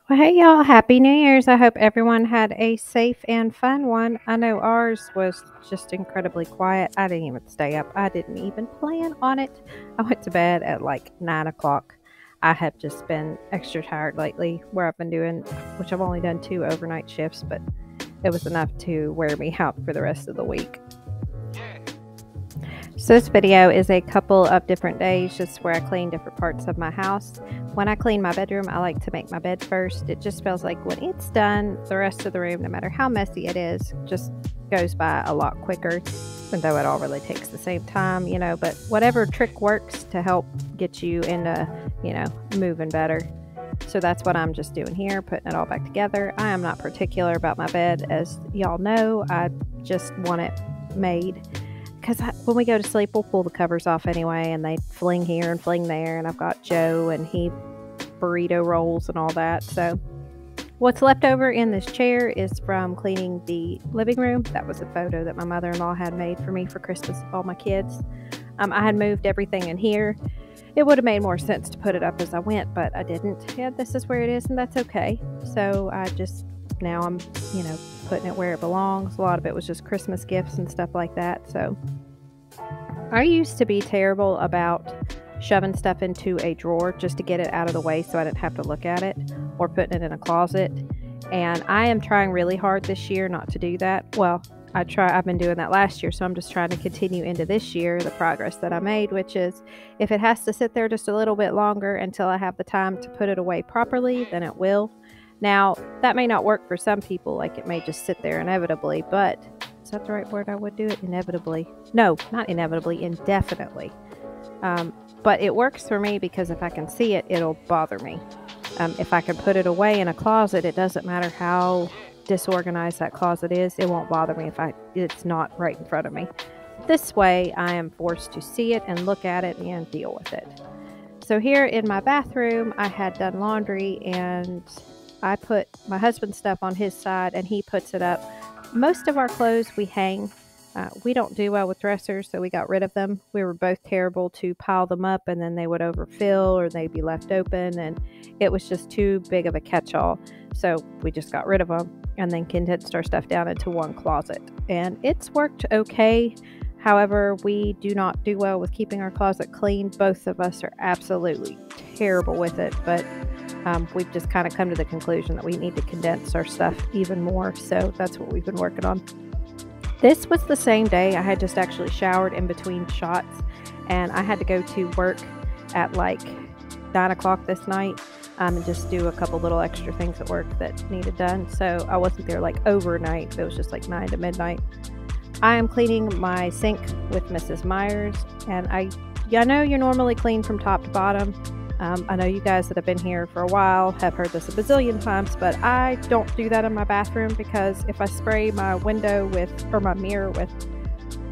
Well, hey y'all, Happy New Year's. I hope everyone had a safe and fun one. I know ours was just incredibly quiet. I didn't even stay up. I didn't even plan on it. I went to bed at like 9 o'clock. I have just been extra tired lately where I've been doing, which I've only done 2 overnight shifts, but it was enough to wear me out for the rest of the week. So this video is a couple of different days just where I clean different parts of my house. When I clean my bedroom, I like to make my bed first. It just feels like when it's done, the rest of the room, no matter how messy it is, just goes by a lot quicker, even though it all really takes the same time, but whatever trick works to help get you into, moving better. So that's what I'm just doing here, putting it all back together. I am not particular about my bed, as y'all know. I just want it made. Because when we go to sleep, we'll pull the covers off anyway, and they fling here and fling there, and I've got Joe, and he burrito rolls and all that. So what's left over in this chair is from cleaning the living room. That was a photo that my mother-in-law had made for me for Christmas of all my kids. I had moved everything in here. It would have made more sense to put it up as I went, but I didn't. Yeah, this is where it is, and that's okay. So now I'm, putting it where it belongs. A lot of it was just Christmas gifts and stuff like that. So I used to be terrible about shoving stuff into a drawer just to get it out of the way so I didn't have to look at it, or putting it in a closet. And I am trying really hard this year not to do that. Well, I've been doing that last year, so I'm just trying to continue into this year the progress that I made, which is if it has to sit there just a little bit longer until I have the time to put it away properly, then it will. Now, that may not work for some people, like it may just sit there inevitably, but is that the right word I would do it? Inevitably? No, not inevitably, indefinitely. But it works for me because if I can see it, it'll bother me. If I can put it away in a closet, it doesn't matter how disorganized that closet is, it won't bother me if it's not right in front of me. This way, I am forced to see it and look at it and deal with it. So here in my bathroom, I had done laundry, and I put my husband's stuff on his side and he puts it up. Most of our clothes we hang. We don't do well with dressers, so we got rid of them. We were both terrible to pile them up, and then they would overfill or they'd be left open, and it was just too big of a catch-all. So we just got rid of them and then condensed our stuff down into one closet. And it's worked okay. However, we do not do well with keeping our closet clean. Both of us are absolutely terrible with it, but we've just kind of come to the conclusion that we need to condense our stuff even more. So that's what we've been working on. This was the same day I had just actually showered in between shots, and I had to go to work at like 9 o'clock this night and just do a couple little extra things at work that needed done. So I wasn't there like overnight. It was just like 9 to midnight. I am cleaning my sink with Mrs. Myers, and I know you're normally clean from top to bottom. I know you guys that have been here for a while have heard this a bazillion times, but I don't do that in my bathroom because if I spray my my mirror with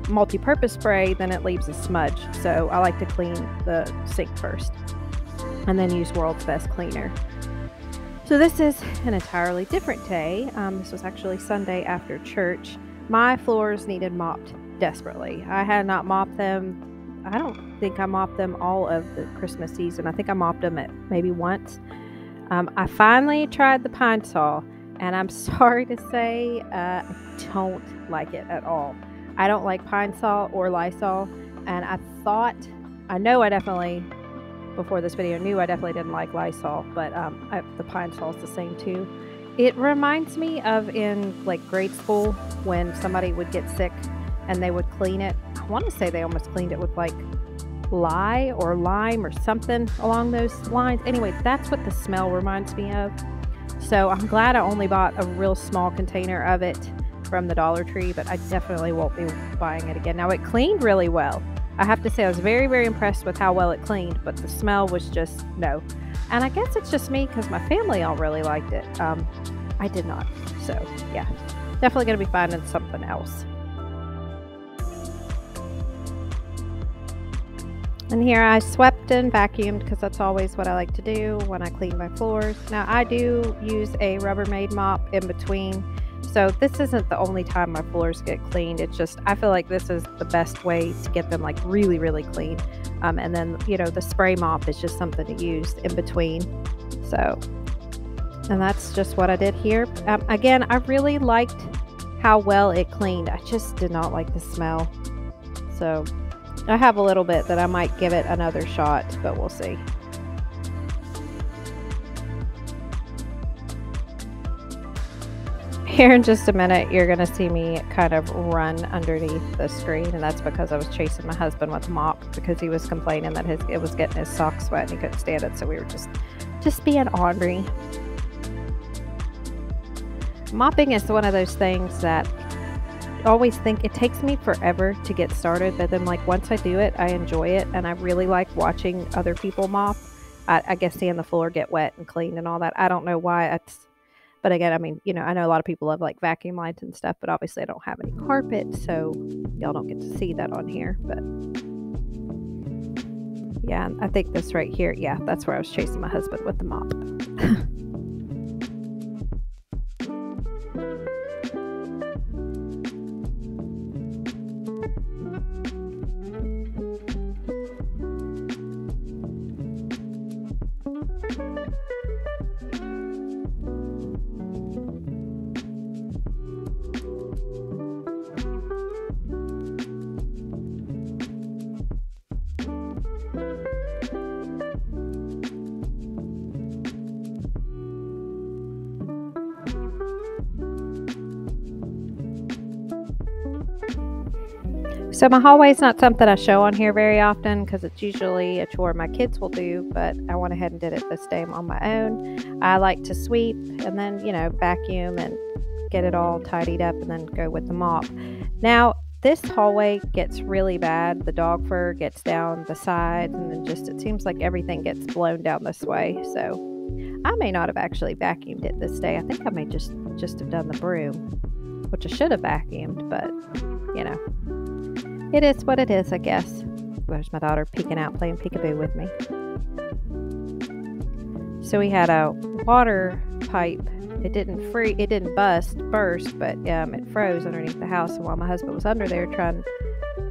multi-purpose spray, then it leaves a smudge. So I like to clean the sink first and then use World's Best Cleaner. So this is an entirely different day. This was actually Sunday after church. My floors needed mopped desperately. I had not mopped them. I don't think I mopped them all of the Christmas season. I think I mopped them at maybe once. I finally tried the Pine Sol, and I'm sorry to say I don't like it at all. I don't like Pine Sol or Lysol, and before this video, knew I definitely didn't like Lysol, but the Pine Sol is the same too. It reminds me of in like grade school when somebody would get sick and they would clean it. I want to say they almost cleaned it with like lye or lime or something along those lines. Anyway, that's what the smell reminds me of. So I'm glad I only bought a real small container of it from the Dollar Tree, but I definitely won't be buying it again. Now, it cleaned really well. I have to say I was very, very impressed with how well it cleaned, but the smell was just no. And I guess it's just me because my family all really liked it. I did not. So yeah, definitely going to be finding something else. And here I swept and vacuumed because that's always what I like to do when I clean my floors. Now I do use a Rubbermaid mop in between. So this isn't the only time my floors get cleaned. It's just, I feel like this is the best way to get them like really, really clean. And then, the spray mop is just something to use in between. So And that's just what I did here. Again, I really liked how well it cleaned. I just did not like the smell. So I have a little bit that I might give it another shot, but we'll see. Here in just a minute, you're going to see me kind of run underneath the screen, and that's because I was chasing my husband with a mop because he was complaining that it was getting his socks wet and he couldn't stand it, so we were just being ornery. Mopping is one of those things that I always think it takes me forever to get started, but then like once I do it, I enjoy it, and I really like watching other people mop. I guess seeing the floor get wet and clean and all that. I don't know why. But again, I mean, you know, I know a lot of people have like vacuum lights and stuff, but obviously I don't have any carpet, so y'all don't get to see that on here. But yeah, I think this right here, yeah, that's where I was chasing my husband with the mop. So my hallway is not something I show on here very often because it's usually a chore my kids will do, but I went ahead and did it this day on my own. I like to sweep and then, you know, vacuum and get it all tidied up and then go with the mop. Now, this hallway gets really bad. The dog fur gets down the sides, and then just it seems like everything gets blown down this way. So I may not have actually vacuumed it this day. I think I may just have done the broom, which I should have vacuumed, but you know. It is what it is, I guess. There's my daughter peeking out, playing peekaboo with me. So we had a water pipe. It didn't burst, but it froze underneath the house. And while my husband was under there trying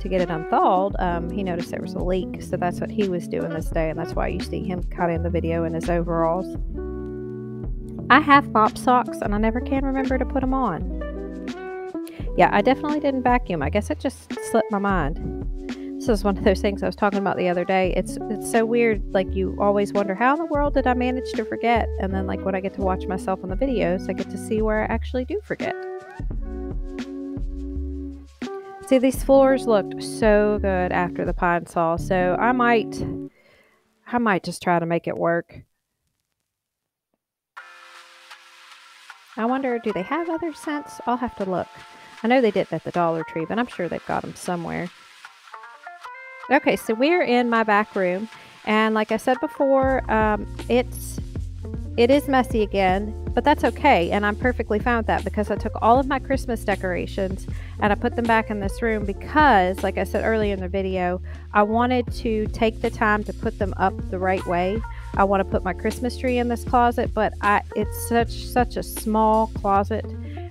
to get it unthawed, he noticed there was a leak. So that's what he was doing this day, and that's why you see him kind of in the video in his overalls. I have mop socks, and I never can remember to put them on. Yeah, I definitely didn't vacuum. I guess it just slipped my mind. This is one of those things I was talking about the other day. It's so weird. Like, you always wonder, how in the world did I manage to forget? And then, like, when I get to watch myself on the videos, I get to see where I actually do forget. See, these floors looked so good after the pine saw, so I might just try to make it work. I wonder, do they have other scents? I'll have to look. I know they did at the Dollar Tree, but I'm sure they've got them somewhere. Okay, so we're in my back room, and like I said before, it is messy again, but that's okay, and I'm perfectly fine with that because I took all of my Christmas decorations and I put them back in this room because, like I said earlier in the video, I wanted to take the time to put them up the right way. I want to put my Christmas tree in this closet, but it's such a small closet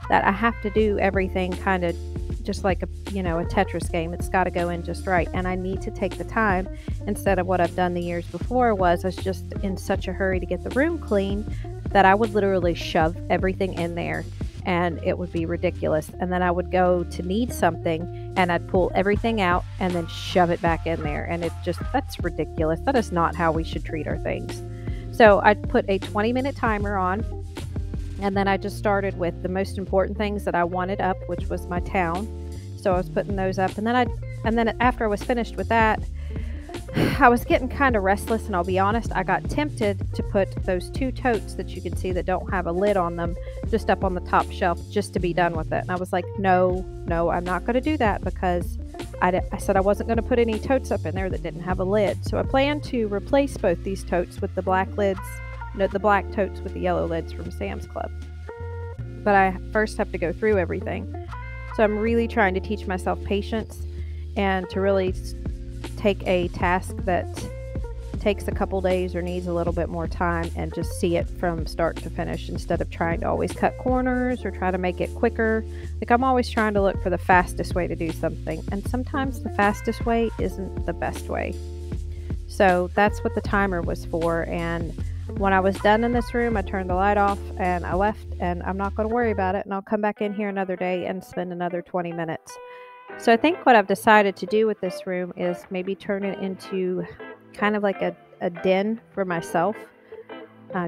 that I have to do everything kind of just like a Tetris game. It's got to go in just right, and I need to take the time instead of what I've done the years before. I was just in such a hurry to get the room clean that I would literally shove everything in there, and it would be ridiculous. And then I would go to need something and I'd pull everything out and then shove it back in there, and that's ridiculous. That is not how we should treat our things. So I'd put a 20-minute timer on, and then I just started with the most important things that I wanted up, which was my town. So I was putting those up, and then after I was finished with that, I was getting kind of restless, and I'll be honest, I got tempted to put those 2 totes that you can see that don't have a lid on them just up on the top shelf just to be done with it. And I was like, no, I'm not going to do that because I said I wasn't going to put any totes up in there that didn't have a lid. So I plan to replace both these totes with the black lids. The black totes with the yellow lids from Sam's Club. But I first have to go through everything. So I'm really trying to teach myself patience and to really take a task that takes a couple days or needs a little bit more time and just see it from start to finish instead of trying to always cut corners or try to make it quicker. Like, I'm always trying to look for the fastest way to do something, and sometimes the fastest way isn't the best way. So that's what the timer was for, and When I was done in this room, I turned the light off and I left, and I'm not going to worry about it. And I'll come back in here another day and spend another 20 minutes. So I think what I've decided to do with this room is maybe turn it into kind of like a den for myself.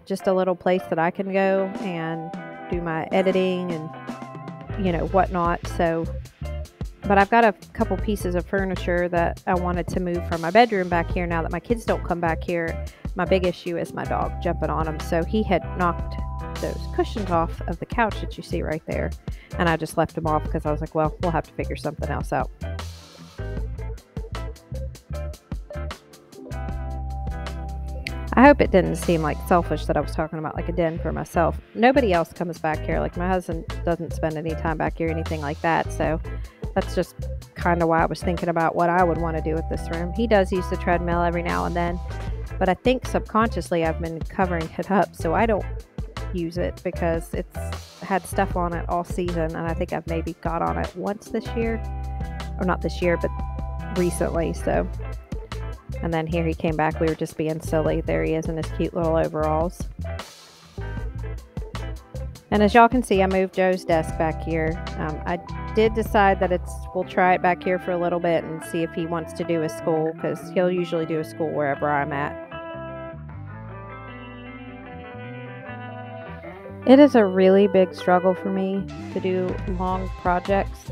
Just a little place that I can go and do my editing and, whatnot. So, but I've got a couple pieces of furniture that I wanted to move from my bedroom back here now that my kids don't come back here. My big issue is my dog jumping on them. So he had knocked those cushions off of the couch that you see right there. And I just left them off because I was like, well, we'll have to figure something else out. I hope it didn't seem like selfish that I was talking about like a den for myself. Nobody else comes back here. Like my husband doesn't spend any time back here, anything like that. So that's just kind of why I was thinking about what I would want to do with this room. He does use the treadmill every now and then, but I think subconsciously I've been covering it up so I don't use it because it's had stuff on it all season, and I think I've maybe got on it once this year, or not this year, but recently. So, and then here he came back. We were just being silly. There he is in his cute little overalls. And as y'all can see, I moved Joe's desk back here. I did decide that we'll try it back here for a little bit and see if he wants to do a school, because he'll usually do a school wherever I'm at. It is a really big struggle for me to do long projects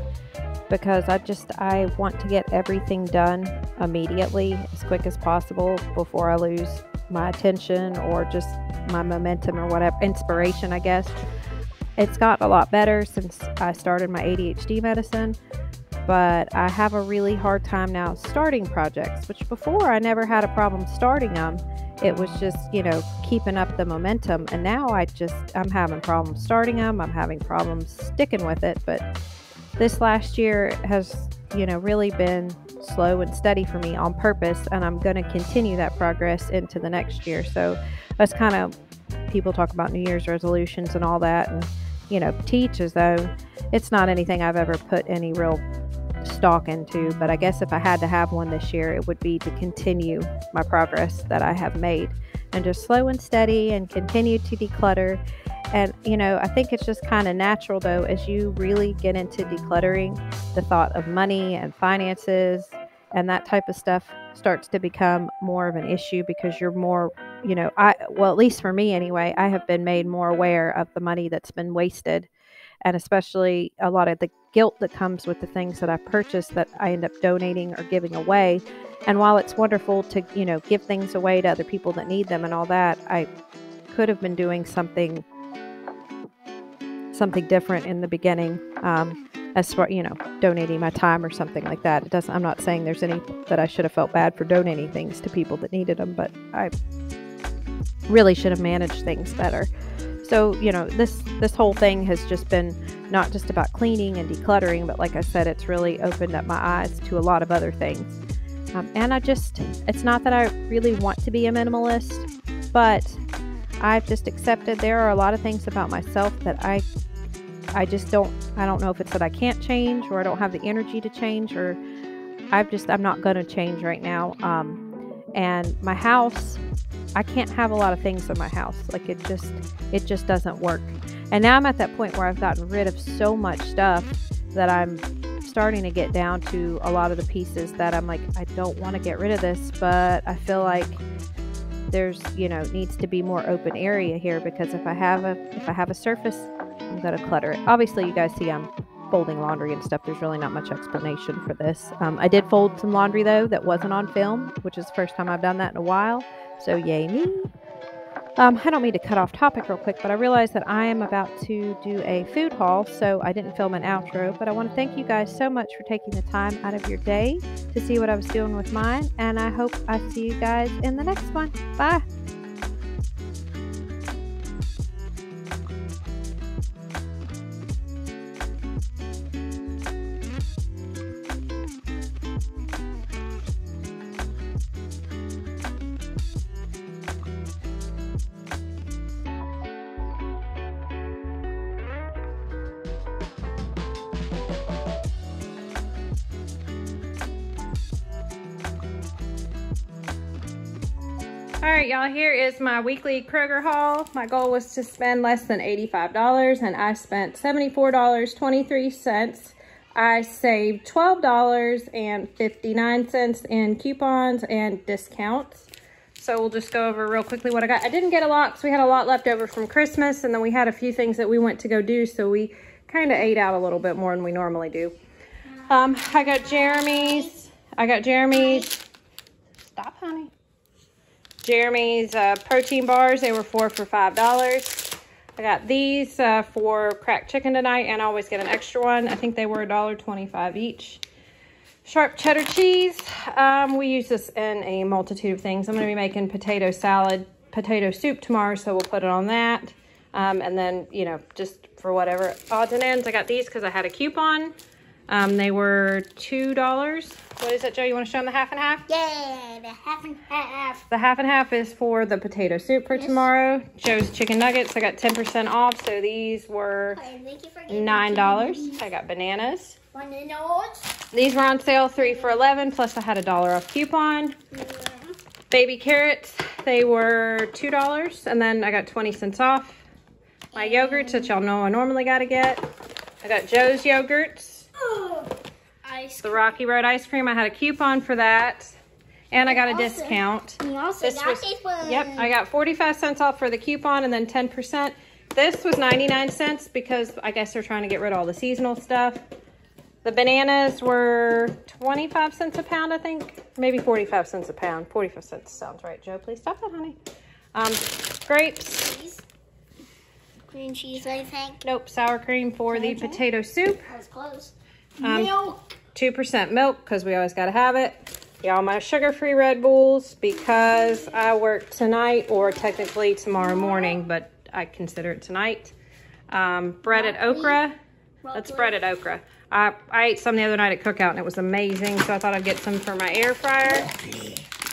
because I want to get everything done immediately, as quick as possible, before I lose my attention or just my momentum or whatever, inspiration, I guess. It's gotten a lot better since I started my ADHD medicine, but I have a really hard time now starting projects, which before I never had a problem starting them. It was just, keeping up the momentum. And now I'm having problems starting them. I'm having problems sticking with it. But this last year has, really been slow and steady for me on purpose. And I'm going to continue that progress into the next year. So that's kind of, people talk about New Year's resolutions and all that. And, to each his own. It's not anything I've ever put any real stock into, but I guess if I had to have one this year, it would be to continue my progress that I have made and just slow and steady and continue to declutter. And I think it's just kind of natural though, as you really get into decluttering, the thought of money and finances and that type of stuff starts to become more of an issue, because you're more, at least for me anyway, I have been made more aware of the money that's been wasted, and especially a lot of the guilt that comes with the things that I purchase that I end up donating or giving away. And while it's wonderful to, give things away to other people that need them and all that, I could have been doing something different in the beginning, as far, donating my time or something like that. I'm not saying there's any that I should have felt bad for donating things to people that needed them, but I really should have managed things better. So, this whole thing has just been not just about cleaning and decluttering, but like I said, it's really opened up my eyes to a lot of other things. And it's not that I really want to be a minimalist, but I've just accepted there are a lot of things about myself that I don't know if it's that I can't change, or I don't have the energy to change, or I'm not going to change right now. And my house, I can't have a lot of things in my house. Like it just doesn't work. And now I'm at that point where I've gotten rid of so much stuff that I'm starting to get down to a lot of the pieces that I'm like, I don't want to get rid of this, but I feel like there's, needs to be more open area here, because if I have a surface, I'm going to clutter it. Obviously you guys see I'm folding laundry and stuff. There's really not much explanation for this. I did fold some laundry though that wasn't on film, which is the first time I've done that in a while. So yay me. I don't mean to cut off topic real quick, but I realized that I am about to do a food haul, so I didn't film an outro, but I want to thank you guys so much for taking the time out of your day to see what I was doing with mine, and I hope I see you guys in the next one. Bye. All right, y'all, here is my weekly Kroger haul. My goal was to spend less than $85, and I spent $74.23. I saved $12.59 in coupons and discounts. So we'll just go over real quickly what I got. I didn't get a lot because we had a lot left over from Christmas, and then we had a few things that we went to go do, so we kind of ate out a little bit more than we normally do. I got Jeremy's. Stop, honey. Jeremy's protein bars. They were 4 for $5. I got these for cracked chicken tonight, and I always get an extra one. I think they were $1.25 each. Sharp cheddar cheese. We use this in a multitude of things. I'm going to be making potato salad, potato soup tomorrow, so we'll put it on that. And then, you know, just for whatever odds and ends, I got these because I had a coupon. They were $2. What is it, Joe? You want to show them the half and half? Yeah, the half and half. The half and half is for the potato soup for tomorrow. Joe's chicken nuggets. I got 10% off, so these were $9. I got bananas. These were on sale, 3 for $11, plus I had a $1 off coupon. Baby carrots, they were $2, and then I got 20 cents off. My yogurts that y'all know I normally gotta get. I got Joe's yogurts. The Rocky Road ice cream, I had a coupon for that, and I got a discount. Yep, I got 45 cents off for the coupon and then 10%. This was 99 cents because I guess they're trying to get rid of all the seasonal stuff. The bananas were 25 cents a pound, I think. Maybe 45 cents a pound. 45 cents sounds right. Joe, please stop that, honey. Grapes. Cream cheese, I think. Nope, sour cream for the potato soup. That was close. Milk. 2% milk, because we always got to have it. Y'all, my sugar-free Red Bulls, because I work tonight, or technically tomorrow morning, but I consider it tonight. Breaded okra. That's breaded okra. I ate some the other night at Cookout, and it was amazing, so I thought I'd get some for my air fryer.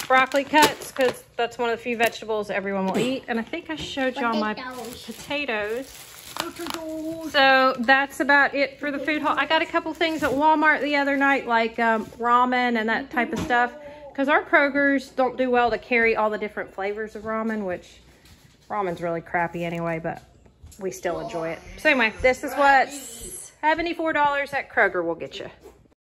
Broccoli cuts, because that's one of the few vegetables everyone will eat. And I think I showed y'all my potatoes. So that's about it for the food haul. I got a couple things at Walmart the other night, like ramen and that type of stuff, because our Krogers don't do well to carry all the different flavors of ramen, which ramen's really crappy anyway, but we still enjoy it. So anyway, this is what $74 at Kroger will get you.